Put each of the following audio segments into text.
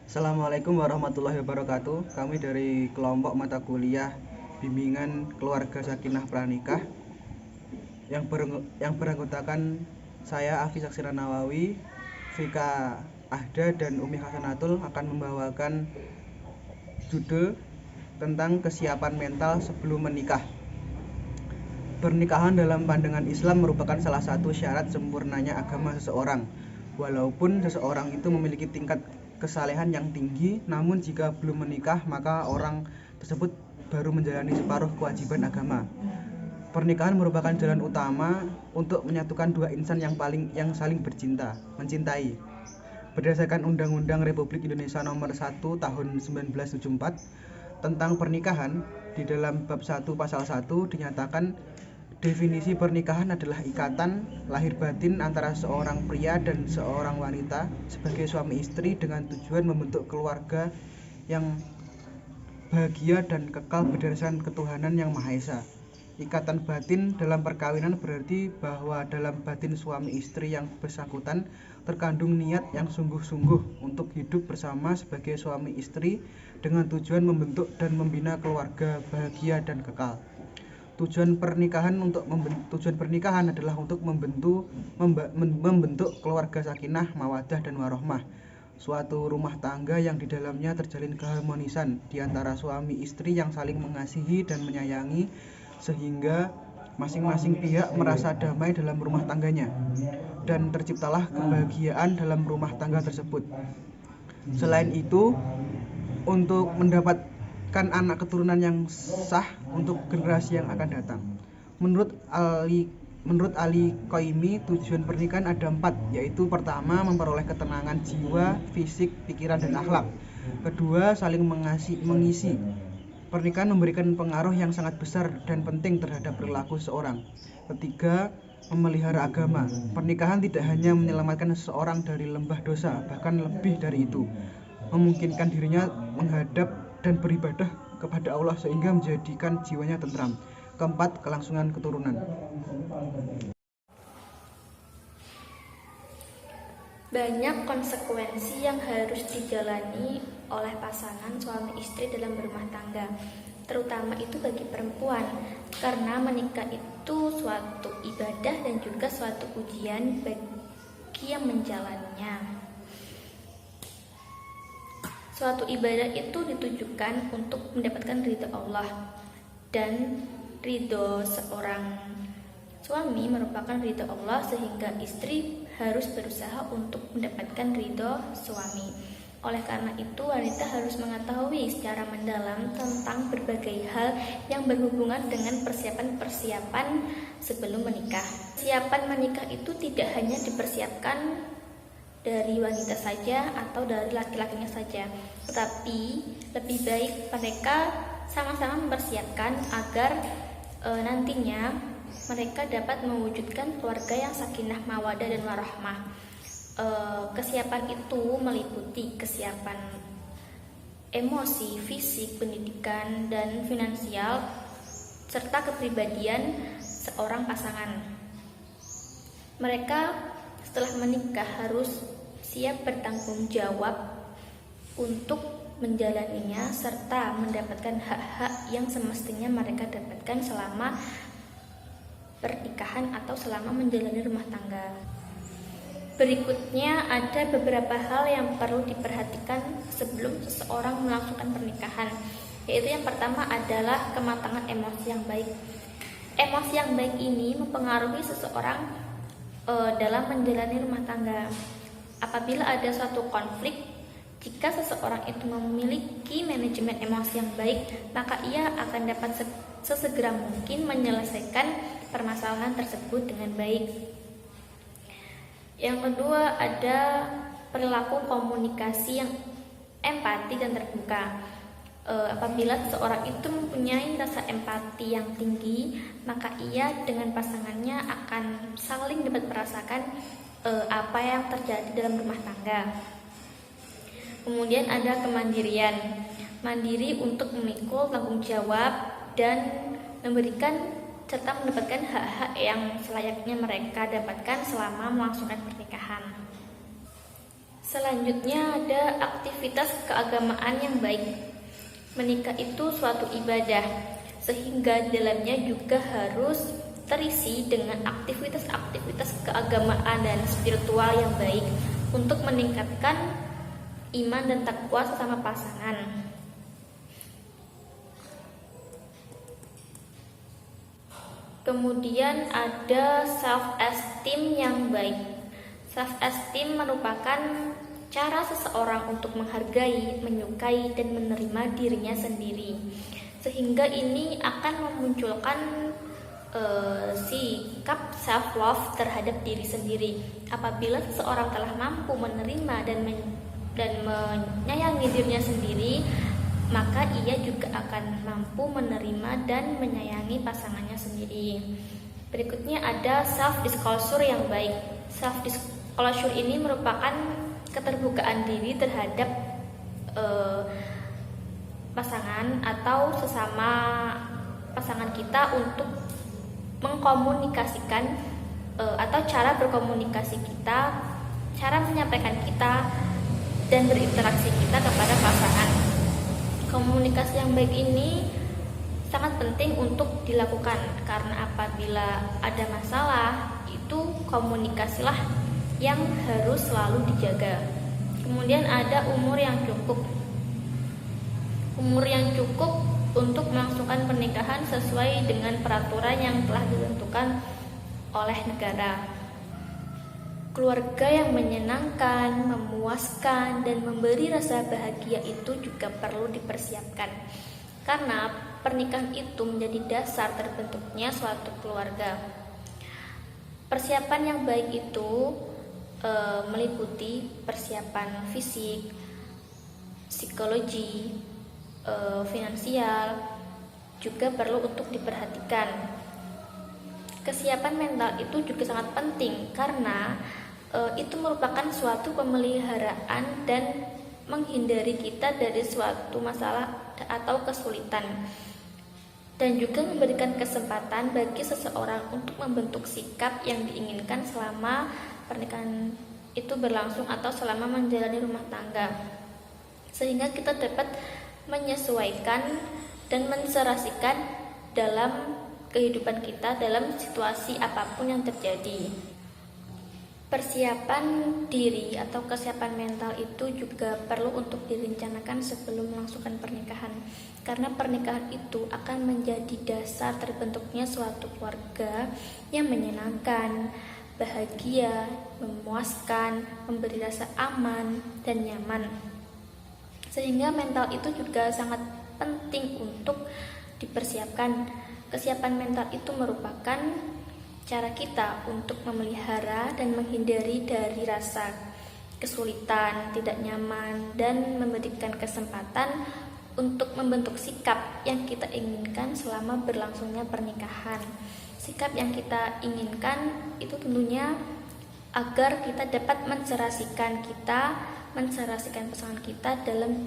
Assalamualaikum warahmatullahi wabarakatuh. Kami dari kelompok mata kuliah Bimbingan Keluarga Sakinah Pranikah yang beranggotakan saya Afi Saksira Nawawi, Vika Ahda dan Umi Hasanatul akan membawakan judul tentang kesiapan mental sebelum menikah. Pernikahan dalam pandangan Islam merupakan salah satu syarat sempurnanya agama seseorang. Walaupun seseorang itu memiliki tingkat kesalehan yang tinggi, namun jika belum menikah, maka orang tersebut baru menjalani separuh kewajiban agama. Pernikahan merupakan jalan utama untuk menyatukan dua insan yang saling mencintai. Berdasarkan Undang-Undang Republik Indonesia Nomor 1 Tahun 1974 tentang pernikahan, di dalam bab 1 pasal 1 dinyatakan definisi pernikahan adalah ikatan lahir batin antara seorang pria dan seorang wanita sebagai suami istri dengan tujuan membentuk keluarga yang bahagia dan kekal berdasarkan ketuhanan yang Maha Esa. Ikatan batin dalam perkawinan berarti bahwa dalam batin suami istri yang bersangkutan terkandung niat yang sungguh-sungguh untuk hidup bersama sebagai suami istri dengan tujuan membentuk dan membina keluarga bahagia dan kekal. Tujuan pernikahan adalah untuk membentuk keluarga sakinah, mawaddah dan warohmah, suatu rumah tangga yang di dalamnya terjalin keharmonisan di antara suami istri yang saling mengasihi dan menyayangi sehingga masing-masing pihak merasa damai dalam rumah tangganya dan terciptalah kebahagiaan dalam rumah tangga tersebut. Selain itu, untuk mendapatkan anak keturunan yang sah untuk generasi yang akan datang. Menurut Ali Qoimi, tujuan pernikahan ada 4, yaitu pertama, memperoleh ketenangan jiwa, fisik, pikiran, dan akhlak. Kedua, saling mengisi. Pernikahan memberikan pengaruh yang sangat besar dan penting terhadap perilaku seseorang. Ketiga, memelihara agama. Pernikahan tidak hanya menyelamatkan seseorang dari lembah dosa, bahkan lebih dari itu, memungkinkan dirinya menghadap dan beribadah kepada Allah sehingga menjadikan jiwanya tentram. Keempat, kelangsungan keturunan. Banyak konsekuensi yang harus dijalani oleh pasangan suami istri dalam berumah tangga, terutama itu bagi perempuan, karena menikah itu suatu ibadah dan juga suatu ujian bagi yang menjalannya. Suatu ibadah itu ditujukan untuk mendapatkan ridho Allah, dan ridho seorang suami merupakan ridho Allah, sehingga istri harus berusaha untuk mendapatkan ridho suami. Oleh karena itu, wanita harus mengetahui secara mendalam tentang berbagai hal yang berhubungan dengan persiapan-persiapan sebelum menikah. Persiapan menikah itu tidak hanya dipersiapkan dari wanita saja atau dari laki-lakinya saja, tetapi lebih baik mereka sama-sama mempersiapkan agar nantinya mereka dapat mewujudkan keluarga yang sakinah, mawadah dan warahmah. Kesiapan itu meliputi kesiapan emosi, fisik, pendidikan, dan finansial, serta kepribadian seorang pasangan. Mereka setelah menikah harus siap bertanggung jawab untuk menjalaninya serta mendapatkan hak-hak yang semestinya mereka dapatkan selama pernikahan atau selama menjalani rumah tangga. Berikutnya ada beberapa hal yang perlu diperhatikan sebelum seseorang melangsungkan pernikahan, yaitu yang pertama adalah kematangan emosi yang baik. Emosi yang baik ini mempengaruhi seseorang dalam menjalani rumah tangga. Apabila ada suatu konflik, jika seseorang itu memiliki manajemen emosi yang baik, maka ia akan dapat sesegera mungkin menyelesaikan permasalahan tersebut dengan baik. Yang kedua ada perilaku komunikasi yang empati dan terbuka. Apabila seseorang itu mempunyai rasa empati yang tinggi, maka ia dengan pasangannya akan saling dapat merasakan apa yang terjadi dalam rumah tangga. Kemudian ada kemandirian, mandiri untuk memikul tanggung jawab dan memberikan serta mendapatkan hak-hak yang selayaknya mereka dapatkan selama melangsungkan pernikahan. Selanjutnya ada aktivitas keagamaan yang baik. Menikah itu suatu ibadah, sehingga dalamnya juga harus terisi dengan aktivitas-aktivitas keagamaan dan spiritual yang baik untuk meningkatkan iman dan takwa sesama pasangan. Kemudian ada self-esteem yang baik. Self-esteem merupakan cara seseorang untuk menghargai, menyukai, dan menerima dirinya sendiri. Sehingga ini akan memunculkan sikap self-love terhadap diri sendiri. Apabila seseorang telah mampu menerima dan menyayangi dirinya sendiri, maka ia juga akan mampu menerima dan menyayangi pasangannya sendiri. Berikutnya ada self-disclosure yang baik. Self-disclosure ini merupakan keterbukaan diri terhadap pasangan atau sesama pasangan kita untuk mengkomunikasikan atau cara berkomunikasi kita, cara menyampaikan kita dan berinteraksi kita kepada pasangan. Komunikasi yang baik ini sangat penting untuk dilakukan karena apabila ada masalah, itu komunikasilah yang harus selalu dijaga. Kemudian ada umur yang cukup. Umur yang cukup untuk melangsungkan pernikahan sesuai dengan peraturan yang telah ditentukan oleh negara. Keluarga yang menyenangkan, memuaskan, dan memberi rasa bahagia itu juga perlu dipersiapkan. Karena pernikahan itu menjadi dasar terbentuknya suatu keluarga. Persiapan yang baik itu meliputi persiapan fisik, psikologi, finansial, juga perlu untuk diperhatikan. Kesiapan mental itu juga sangat penting karena itu merupakan suatu pemeliharaan dan menghindari kita dari suatu masalah atau kesulitan, dan juga memberikan kesempatan bagi seseorang untuk membentuk sikap yang diinginkan selama pernikahan itu berlangsung atau selama menjalani rumah tangga, sehingga kita dapat menyesuaikan dan menserasikan dalam kehidupan kita dalam situasi apapun yang terjadi. Persiapan diri atau kesiapan mental itu juga perlu untuk direncanakan sebelum melangsungkan pernikahan, karena pernikahan itu akan menjadi dasar terbentuknya suatu keluarga yang menyenangkan, bahagia, memuaskan, memberi rasa aman dan nyaman. Sehingga mental itu juga sangat penting untuk dipersiapkan. Kesiapan mental itu merupakan cara kita untuk memelihara dan menghindari dari rasa kesulitan, tidak nyaman, dan memberikan kesempatan untuk membentuk sikap yang kita inginkan selama berlangsungnya pernikahan. Sikap yang kita inginkan itu tentunya agar kita dapat menserasikan pasangan kita dalam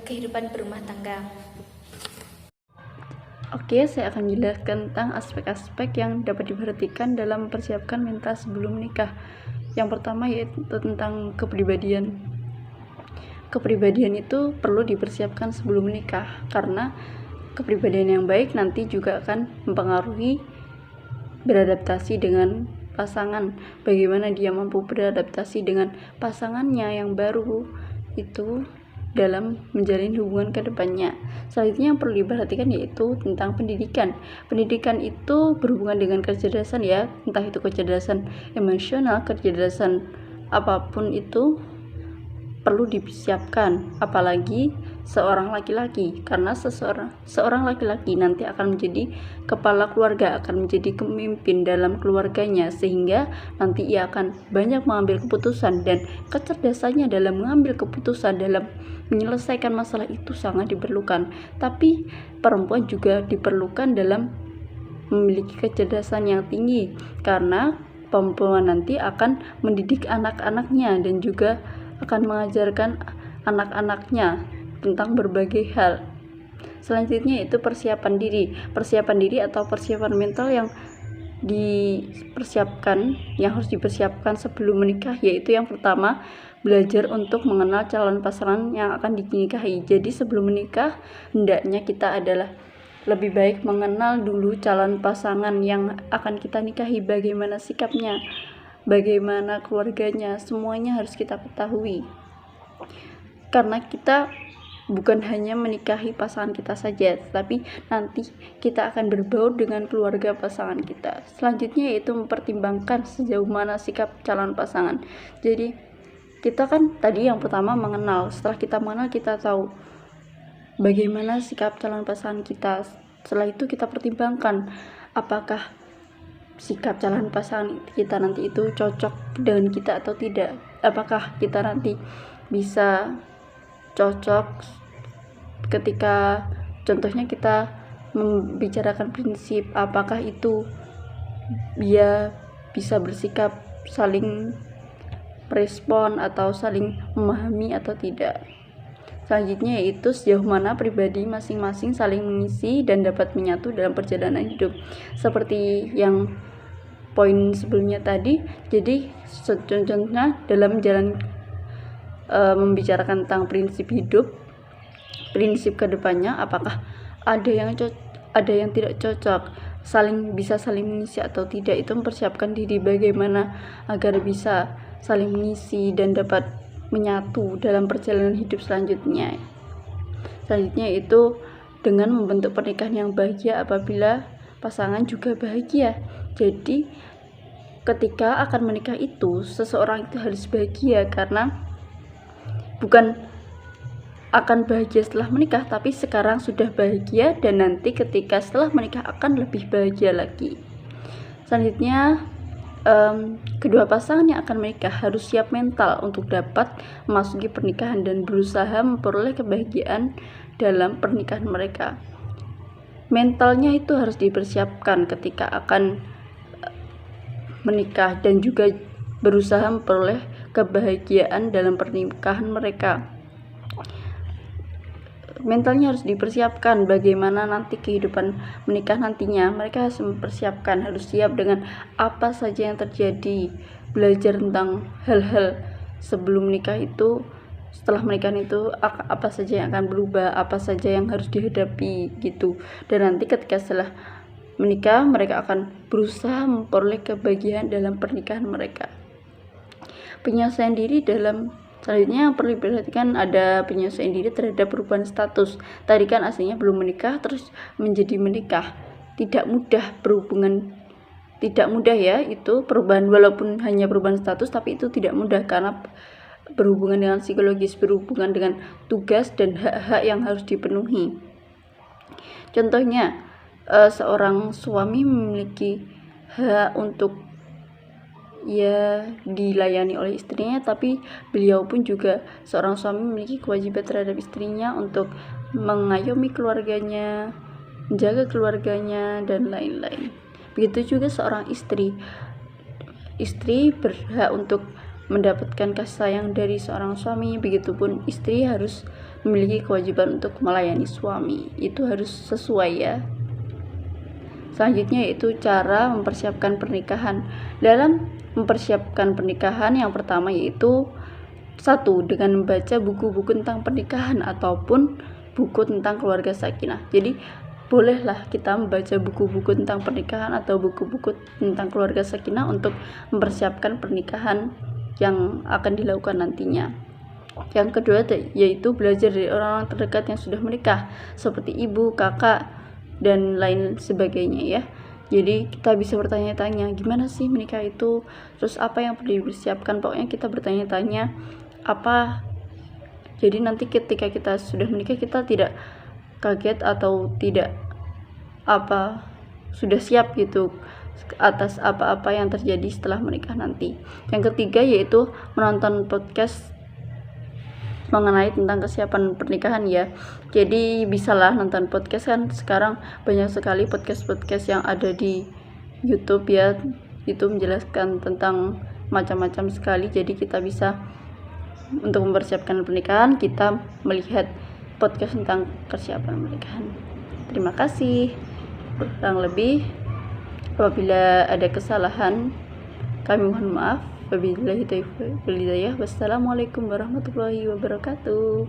kehidupan berumah tangga. Oke, saya akan menjelaskan tentang aspek-aspek yang dapat diperhatikan dalam mempersiapkan mental sebelum menikah. Yang pertama yaitu tentang kepribadian. Kepribadian itu perlu dipersiapkan sebelum menikah, karena kepribadian yang baik nanti juga akan mempengaruhi beradaptasi dengan pasangan. Bagaimana dia mampu beradaptasi dengan pasangannya yang baru itu dalam menjalin hubungan ke depannya. Selanjutnya yang perlu diperhatikan yaitu tentang pendidikan. Pendidikan itu berhubungan dengan kecerdasan ya, entah itu kecerdasan emosional, kecerdasan apapun itu perlu disiapkan, apalagi seorang laki-laki, karena seorang laki-laki nanti akan menjadi kepala keluarga, akan menjadi pemimpin dalam keluarganya, sehingga nanti ia akan banyak mengambil keputusan, dan kecerdasannya dalam mengambil keputusan dalam menyelesaikan masalah itu sangat diperlukan. Tapi perempuan juga diperlukan dalam memiliki kecerdasan yang tinggi, karena perempuan nanti akan mendidik anak-anaknya dan juga akan mengajarkan anak-anaknya tentang berbagai hal. Selanjutnya itu persiapan diri atau persiapan mental yang harus dipersiapkan sebelum menikah, yaitu yang pertama, belajar untuk mengenal calon pasangan yang akan dinikahi. Jadi sebelum menikah hendaknya kita adalah lebih baik mengenal dulu calon pasangan yang akan kita nikahi, bagaimana sikapnya, bagaimana keluarganya, semuanya harus kita ketahui. Karena kita bukan hanya menikahi pasangan kita saja, tapi nanti kita akan berbaur dengan keluarga pasangan kita. Selanjutnya yaitu mempertimbangkan sejauh mana sikap calon pasangan. Jadi kita kan tadi yang pertama mengenal, setelah kita mengenal kita tahu bagaimana sikap calon pasangan kita. Setelah itu kita pertimbangkan apakah sikap calon pasangan kita nanti itu cocok dengan kita atau tidak. Apakah kita nanti bisa cocok ketika contohnya kita membicarakan prinsip, apakah itu dia bisa bersikap saling respon atau saling memahami atau tidak. Selanjutnya yaitu sejauh mana pribadi masing-masing saling mengisi dan dapat menyatu dalam perjalanan hidup. Seperti yang poin sebelumnya tadi, jadi contohnya dalam jalan membicarakan tentang prinsip hidup, prinsip kedepannya, apakah ada yang tidak cocok, bisa saling mengisi atau tidak. Itu mempersiapkan diri bagaimana agar bisa saling mengisi dan dapat menyatu dalam perjalanan hidup selanjutnya. Selanjutnya itu dengan membentuk pernikahan yang bahagia apabila pasangan juga bahagia. Jadi ketika akan menikah itu seseorang itu harus bahagia, karena bukan akan bahagia setelah menikah, tapi sekarang sudah bahagia dan nanti ketika setelah menikah akan lebih bahagia lagi. Selanjutnya kedua pasangan yang akan menikah harus siap mental untuk dapat memasuki pernikahan dan berusaha memperoleh kebahagiaan dalam pernikahan mereka. Mentalnya itu harus dipersiapkan ketika akan menikah dan juga berusaha memperoleh kebahagiaan dalam pernikahan mereka. Mentalnya harus dipersiapkan bagaimana nanti kehidupan menikah nantinya. Mereka harus mempersiapkan, harus siap dengan apa saja yang terjadi, belajar tentang hal-hal sebelum menikah itu, setelah menikah itu apa saja yang akan berubah, apa saja yang harus dihadapi gitu. Dan nanti ketika setelah menikah mereka akan berusaha memperoleh kebahagiaan dalam pernikahan mereka. Penyelesaian diri selanjutnya yang perlu diperhatikan ada penyesuaian diri terhadap perubahan status. Tadi kan aslinya belum menikah terus menjadi menikah. Tidak mudah ya itu perubahan, walaupun hanya perubahan status tapi itu tidak mudah karena berhubungan dengan psikologis, berhubungan dengan tugas dan hak-hak yang harus dipenuhi. Contohnya seorang suami memiliki hak untuk dilayani oleh istrinya, tapi beliau pun juga seorang suami memiliki kewajiban terhadap istrinya untuk mengayomi keluarganya, menjaga keluarganya dan lain-lain. Begitu juga seorang istri berhak untuk mendapatkan kasih sayang dari seorang suami. Begitupun istri harus memiliki kewajiban untuk melayani suami. Itu harus sesuai ya. Selanjutnya yaitu cara mempersiapkan pernikahan. Dalam mempersiapkan pernikahan yang pertama yaitu 1. Dengan membaca buku-buku tentang pernikahan ataupun buku tentang keluarga sakinah. Jadi bolehlah kita membaca buku-buku tentang pernikahan atau buku-buku tentang keluarga sakinah untuk mempersiapkan pernikahan yang akan dilakukan nantinya. Yang kedua yaitu belajar dari orang-orang terdekat yang sudah menikah seperti ibu, kakak dan lain sebagainya ya. Jadi kita bisa bertanya-tanya gimana sih menikah itu, terus apa yang perlu dipersiapkan, pokoknya kita bertanya-tanya apa. Jadi nanti ketika kita sudah menikah kita tidak kaget atau tidak sudah siap gitu atas apa-apa yang terjadi setelah menikah nanti. Yang ketiga yaitu menonton podcast mengenai tentang kesiapan pernikahan ya. Jadi bisalah nonton podcast, kan sekarang banyak sekali podcast yang ada di YouTube ya, itu menjelaskan tentang macam-macam sekali. Jadi kita bisa untuk mempersiapkan pernikahan kita melihat podcast tentang kesiapan pernikahan. Terima kasih. Kurang lebih Apabila ada kesalahan, kami mohon maaf. Wabillahi taufiq wal hidayah. Wassalamualaikum warahmatullahi wabarakatuh.